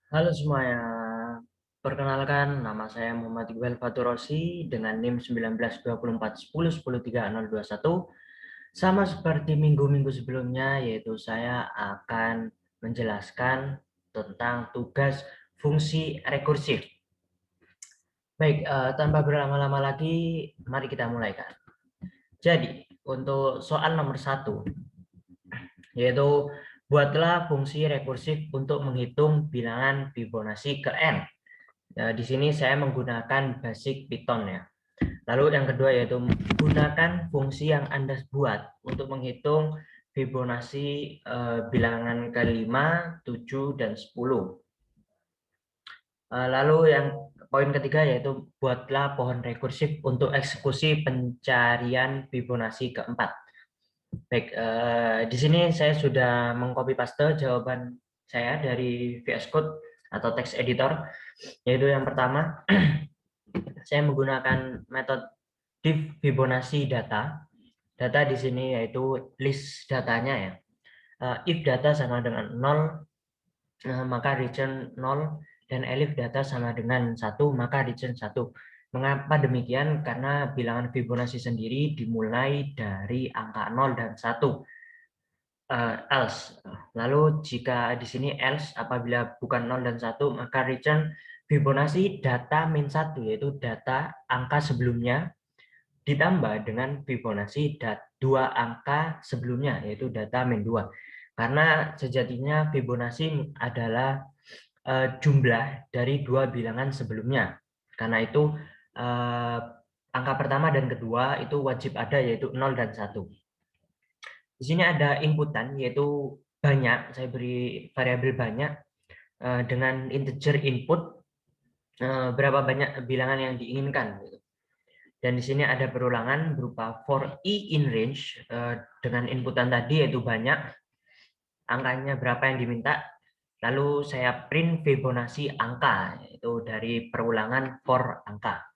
Halo semuanya, perkenalkan nama saya Muhammad Iqbal Faturosi dengan NIM 192410103021. Sama seperti minggu-minggu sebelumnya, yaitu saya akan menjelaskan tentang tugas fungsi rekursif. Baik, tanpa berlama-lama lagi, mari kita mulai kan. Jadi, untuk soal nomor 1, yaitu buatlah fungsi rekursif untuk menghitung bilangan Fibonacci ke n. Nah, di sini saya menggunakan basic Python ya. Lalu yang kedua yaitu gunakan fungsi yang Anda buat untuk menghitung Fibonacci bilangan ke-5, 7, dan 10. Lalu yang poin ketiga yaitu buatlah pohon rekursif untuk eksekusi pencarian Fibonacci keempat. Baik, di sini saya sudah mengcopy paste jawaban saya dari VS Code atau text editor, yaitu yang pertama saya menggunakan metode div Fibonacci data. Data di sini yaitu list datanya ya. If data sama dengan 0, maka return 0, dan elif data sama dengan 1, maka return 1. Mengapa demikian? Karena bilangan Fibonacci sendiri dimulai dari angka 0 dan 1. Else. Lalu jika di sini else apabila bukan 0 dan 1, maka return Fibonacci data min 1, yaitu data angka sebelumnya ditambah dengan Fibonacci dua angka sebelumnya, yaitu data min 2. Karena sejatinya Fibonacci adalah jumlah dari dua bilangan sebelumnya. Karena itu angka pertama dan kedua itu wajib ada, yaitu 0 dan 1. Di sini ada inputan, yaitu banyak, saya beri variabel banyak dengan integer input berapa banyak bilangan yang diinginkan. Dan di sini ada perulangan berupa for i in range dengan inputan tadi yaitu banyak, angkanya berapa yang diminta, lalu saya print Fibonacci angka, yaitu dari perulangan for angka.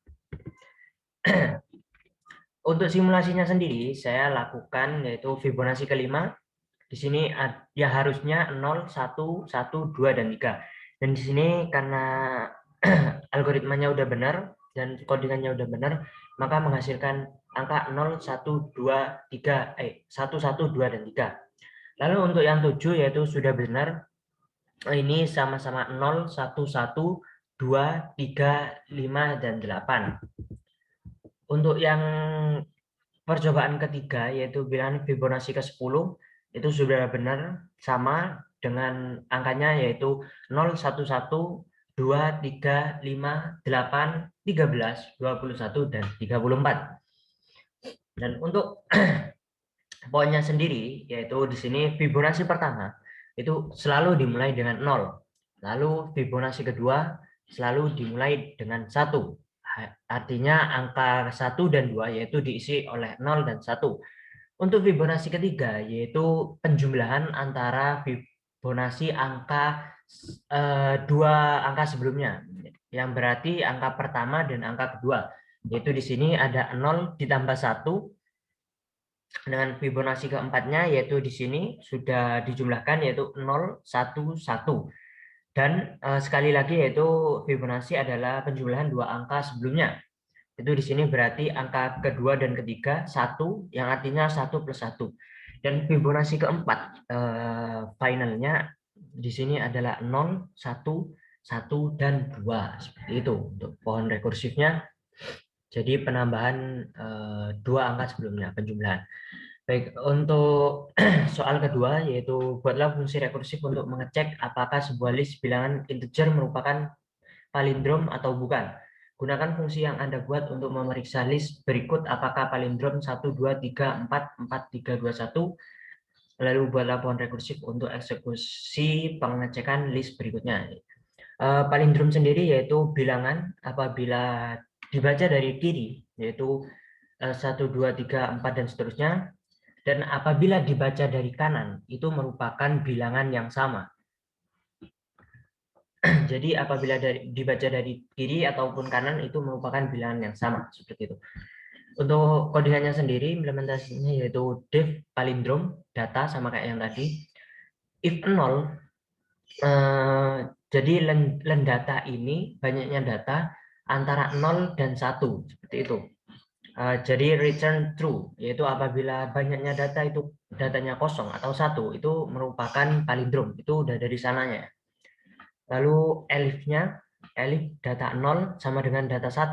Untuk simulasinya sendiri saya lakukan yaitu Fibonacci ke-5. Di sini ya harusnya 0, 1, 1, 2, dan 3. Dan di sini karena algoritmanya udah benar dan codingannya udah benar, maka menghasilkan angka 0, 1, 2, 3, 1, 1, 2, dan 3. Lalu untuk yang 7 yaitu sudah benar, ini sama-sama 0, 1, 1, 2, 3, 5, dan 8. Untuk yang percobaan ketiga yaitu bilangan Fibonacci ke-10, itu sudah benar sama dengan angkanya yaitu 0, 1, 1, 2, 3, 5, 8, 13, 21, dan 34. Dan untuk poinnya sendiri yaitu di sini Fibonacci pertama itu selalu dimulai dengan 0. Lalu Fibonacci kedua selalu dimulai dengan 1. Artinya angka 1 dan 2 yaitu diisi oleh 0 dan 1. Untuk Fibonacci ketiga yaitu penjumlahan antara Fibonacci angka dua angka sebelumnya, yang berarti angka pertama dan angka kedua, yaitu di sini ada 0 ditambah 1 dengan Fibonacci keempatnya, yaitu di sini sudah dijumlahkan yaitu 0, 1, 1. Dan sekali lagi yaitu Fibonacci adalah penjumlahan dua angka sebelumnya. Itu di sini berarti angka kedua dan ketiga 1, yang artinya 1 plus 1. Dan Fibonacci keempat finalnya di sini adalah 0, 1, 1, dan 2. Seperti itu untuk pohon rekursifnya. Jadi penambahan dua angka sebelumnya, penjumlahan. Baik, untuk soal kedua yaitu buatlah fungsi rekursif untuk mengecek apakah sebuah list bilangan integer merupakan palindrom atau bukan. Gunakan fungsi yang Anda buat untuk memeriksa list berikut apakah palindrom 1, 2, 3, 4, 4, 3, 2, 1. Lalu buatlah pohon rekursif untuk eksekusi pengecekan list berikutnya. Palindrom sendiri yaitu bilangan apabila dibaca dari kiri, yaitu 1, 2, 3, 4, dan seterusnya. Dan apabila dibaca dari kanan, itu merupakan bilangan yang sama. Jadi apabila dibaca dari kiri ataupun kanan itu merupakan bilangan yang sama, seperti itu. Untuk codingannya sendiri, implementasinya yaitu div palindrom data sama kayak yang tadi. If 0, Jadi len data ini banyaknya data antara 0 dan 1 seperti itu. Jadi return true, yaitu apabila banyaknya data itu datanya kosong atau 1, itu merupakan palindrom, itu udah dari sananya. Lalu elifnya, elif data 0 sama dengan data 1.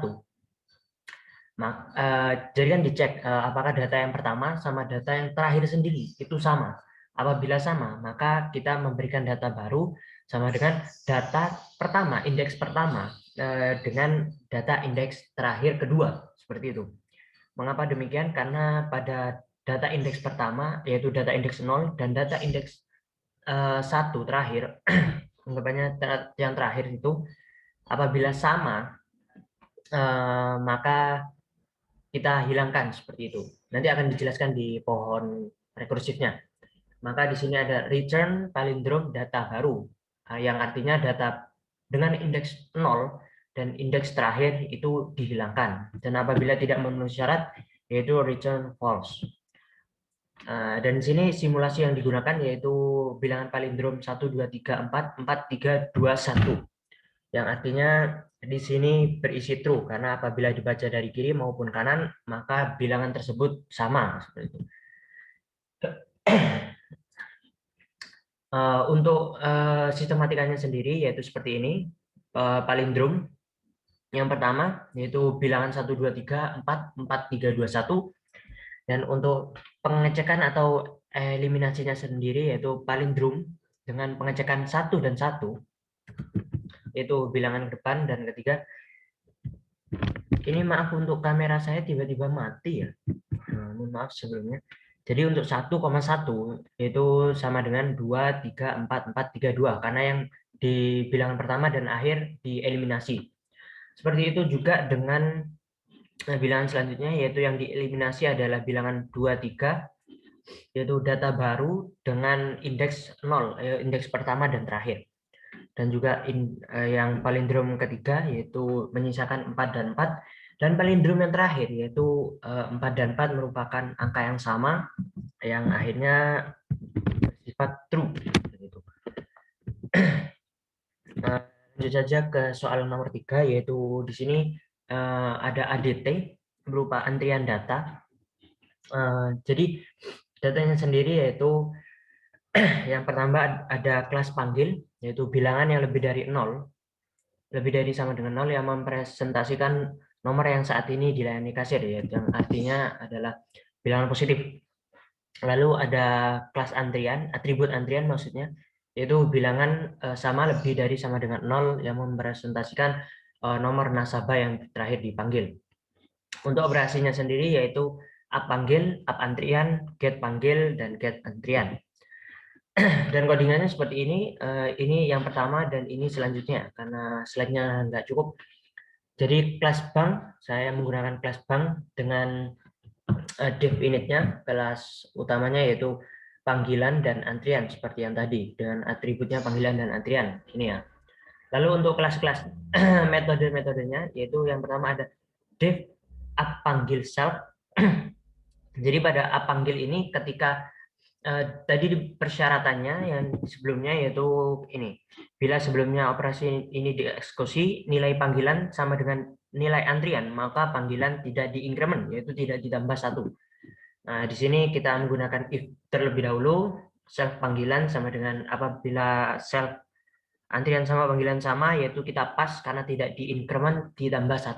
Jadi kan dicek apakah data yang pertama sama data yang terakhir sendiri itu sama. Apabila sama, maka kita memberikan data baru sama dengan data pertama, indeks pertama dengan data indeks terakhir kedua, seperti itu. Mengapa demikian? Karena pada data indeks pertama, yaitu data indeks 0 dan data indeks 1 terakhir, anggapannya yang terakhir itu, apabila sama, maka kita hilangkan seperti itu. Nanti akan dijelaskan di pohon rekursifnya. Maka di sini ada return palindrom data baru, yang artinya data dengan indeks 0 dan indeks terakhir itu dihilangkan. Dan apabila tidak memenuhi syarat, yaitu return false. Dan di sini simulasi yang digunakan yaitu bilangan palindrom 1, 2, 3, 4, 4, 3, 2, 1. Yang artinya di sini berisi true karena apabila dibaca dari kiri maupun kanan maka bilangan tersebut sama seperti itu. Untuk sistematikanya sendiri yaitu seperti ini. Palindrom yang pertama yaitu bilangan 1, 2, 3, 4, 4, 3, 2, 1. Dan untuk pengecekan atau eliminasinya sendiri yaitu palindrom dengan pengecekan 1 dan 1 yaitu bilangan depan dan ketiga. Ini maaf untuk kamera saya tiba-tiba mati ya. Mohon maaf sebelumnya. Jadi untuk 1,1 itu sama dengan 2, 3, 4, 4, 3, 2 karena yang di bilangan pertama dan akhir dieliminasi. Seperti itu juga dengan bilangan selanjutnya yaitu yang dieliminasi adalah bilangan 2, 3 yaitu data baru dengan indeks 0, indeks pertama dan terakhir. Dan juga yang palindrom ketiga yaitu menyisakan 4 dan 4. Dan palindrom yang terakhir yaitu 4 dan 4 merupakan angka yang sama yang akhirnya bersifat true. Lanjut saja ke soal nomor 3 yaitu di sini ada ADT berupa antrian data. Jadi datanya sendiri yaitu yang pertama ada kelas panggil yaitu bilangan yang lebih dari 0, lebih dari sama dengan 0 yang mempresentasikan nomor yang saat ini dilayani kasir ya, yang artinya adalah bilangan positif. Lalu ada kelas antrian, atribut antrian maksudnya, yaitu bilangan sama lebih dari sama dengan 0 yang mempresentasikan nomor nasabah yang terakhir dipanggil. Untuk operasinya sendiri yaitu up panggil, up antrian, get panggil, dan get antrian. Dan codingannya seperti ini yang pertama dan ini selanjutnya karena slide-nya nggak cukup. Jadi kelas bank, saya menggunakan kelas bank dengan div initnya, kelas utamanya yaitu panggilan dan antrian seperti yang tadi dengan atributnya panggilan dan antrian ini ya. Lalu untuk kelas-kelas metode-metodenya yaitu yang pertama ada div up panggil self. Jadi pada up panggil ini ketika tadi persyaratannya yang sebelumnya yaitu ini, bila sebelumnya operasi ini dieksekusi nilai panggilan sama dengan nilai antrian maka panggilan tidak diinkremen yaitu tidak ditambah 1. Nah di sini kita menggunakan if terlebih dahulu, self panggilan sama dengan apabila self antrian sama panggilan sama yaitu kita pas karena tidak diinkremen ditambah 1.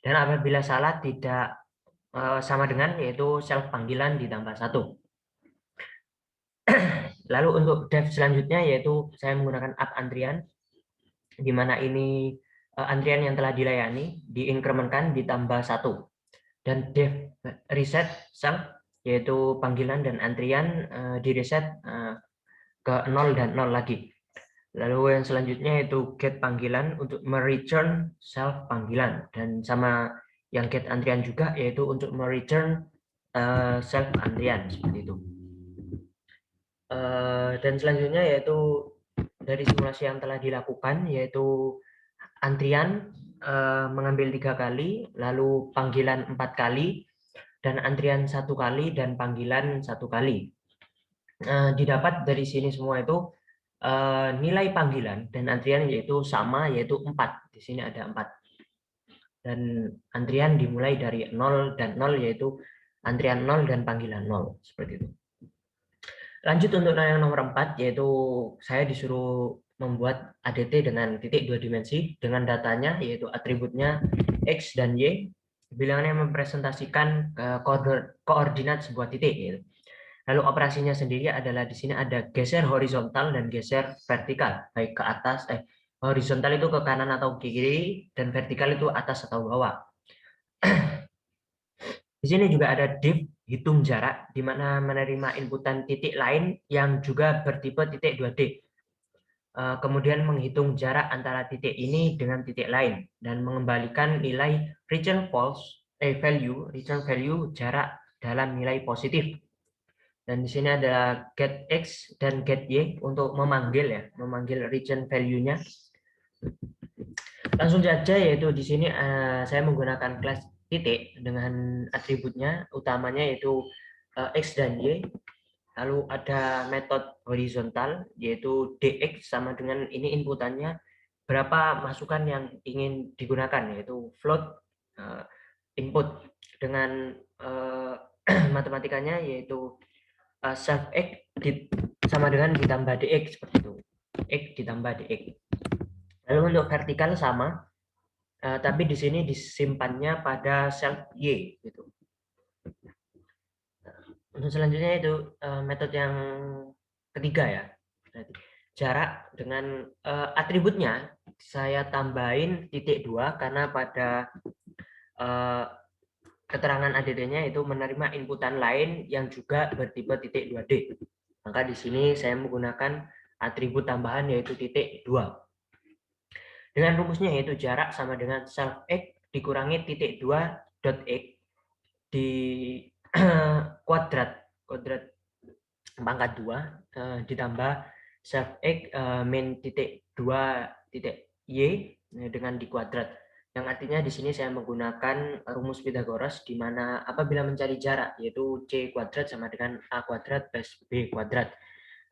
Dan apabila salah tidak sama dengan yaitu self panggilan ditambah 1. Lalu untuk dev selanjutnya yaitu saya menggunakan up antrian, di mana ini antrian yang telah dilayani diinkremenkan ditambah 1. Dan dev reset self yaitu panggilan dan antrian di reset ke 0 dan 0 lagi. Lalu yang selanjutnya yaitu get panggilan untuk mereturn self panggilan dan sama yang get antrian juga yaitu untuk mereturn self antrian seperti itu. Dan selanjutnya yaitu dari simulasi yang telah dilakukan yaitu antrian mengambil 3 kali, lalu panggilan 4 kali, dan antrian 1 kali dan panggilan 1 kali. Didapat dari sini semua itu nilai panggilan dan antrian yaitu sama, yaitu 4. Di sini ada 4. Dan antrian dimulai dari 0 dan 0, yaitu antrian 0 dan panggilan 0. Seperti itu. Lanjut untuk yang nomor 4, yaitu saya disuruh membuat ADT dengan titik 2 dimensi dengan datanya, yaitu atributnya X dan Y. Bilangannya mempresentasikan koordinat sebuah titik. Gitu. Lalu operasinya sendiri adalah di sini ada geser horizontal dan geser vertikal, baik ke atas, horizontal itu ke kanan atau ke kiri, dan vertikal itu atas atau bawah. Di sini juga ada div hitung jarak, di mana menerima inputan titik lain yang juga bertipe titik 2D. Kemudian menghitung jarak antara titik ini dengan titik lain dan mengembalikan nilai return value jarak dalam nilai positif. Dan di sini ada get X dan get Y untuk memanggil return value-nya. Langsung saja, yaitu di sini saya menggunakan kelas titik dengan atributnya utamanya yaitu X dan Y. Lalu ada metode horizontal yaitu dx sama dengan ini inputannya berapa masukan yang ingin digunakan, yaitu float input dengan matematikanya yaitu self x sama dengan ditambah dx seperti itu, x ditambah dx. Lalu untuk vertikal sama, tapi di sini disimpannya pada self y gitu. Untuk selanjutnya itu metode yang ketiga ya, jarak dengan atributnya saya tambahin titik 2 karena pada keterangan ADT-nya itu menerima inputan lain yang juga bertipe titik 2D. Maka di sini saya menggunakan atribut tambahan yaitu titik 2. Dengan rumusnya yaitu jarak sama dengan self x dikurangi titik 2 dot x di kuadrat pangkat 2 ditambah self x min titik 2 titik y dengan di kuadrat. Yang artinya di sini saya menggunakan rumus Pythagoras di mana apabila mencari jarak yaitu c kuadrat sama dengan a kuadrat plus b kuadrat.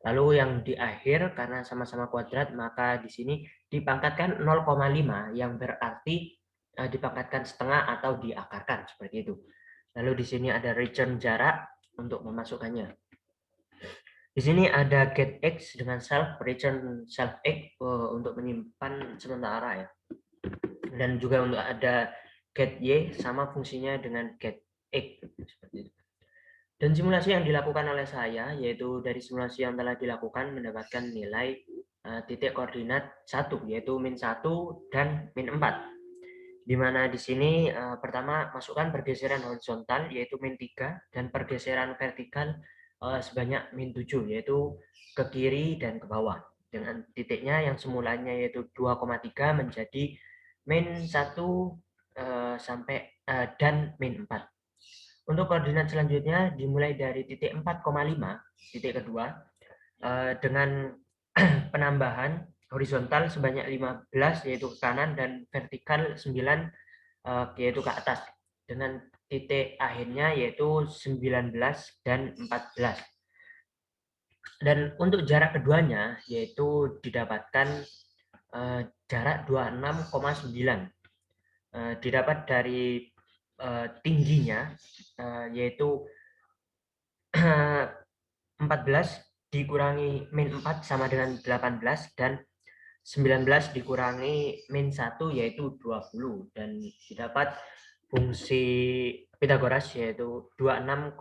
Lalu yang di akhir karena sama-sama kuadrat maka di sini dipangkatkan 0,5 yang berarti dipangkatkan setengah atau diakarkan seperti itu. Lalu di sini ada return jarak untuk memasukkannya. Di sini ada get x dengan self return self x untuk menyimpan sementara ya. Dan juga untuk ada get y sama fungsinya dengan get x seperti itu. Dan simulasi yang dilakukan oleh saya yaitu dari simulasi yang telah dilakukan mendapatkan nilai titik koordinat 1 yaitu min 1 dan min 4. Di mana di sini pertama masukkan pergeseran horizontal yaitu min 3 dan pergeseran vertikal sebanyak min 7 yaitu ke kiri dan ke bawah. Dengan titiknya yang semulanya yaitu 2,3 menjadi min 1 sampai dan min 4. Untuk koordinat selanjutnya dimulai dari titik 4,5 titik kedua dengan penambahan horizontal sebanyak 15 yaitu ke kanan dan vertikal 9 yaitu ke atas dengan titik akhirnya yaitu 19 dan 14. Dan untuk jarak keduanya yaitu didapatkan jarak 26,9 didapat dari tingginya yaitu 14 dikurangi min 4 sama dengan 18 dan 19 dikurangi min 1 yaitu 20 dan didapat fungsi Pythagoras yaitu 26,9.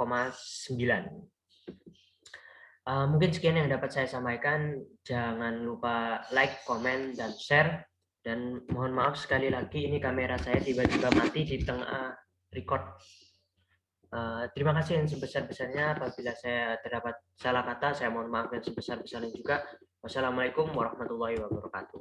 Mungkin sekian yang dapat saya sampaikan. Jangan lupa like, komen, dan share. Dan mohon maaf sekali lagi ini kamera saya tiba-tiba mati di tengah record. Terima kasih yang sebesar-besarnya. Apabila saya terdapat salah kata, saya mohon maaf yang sebesar-besarnya juga. Wassalamualaikum warahmatullahi wabarakatuh.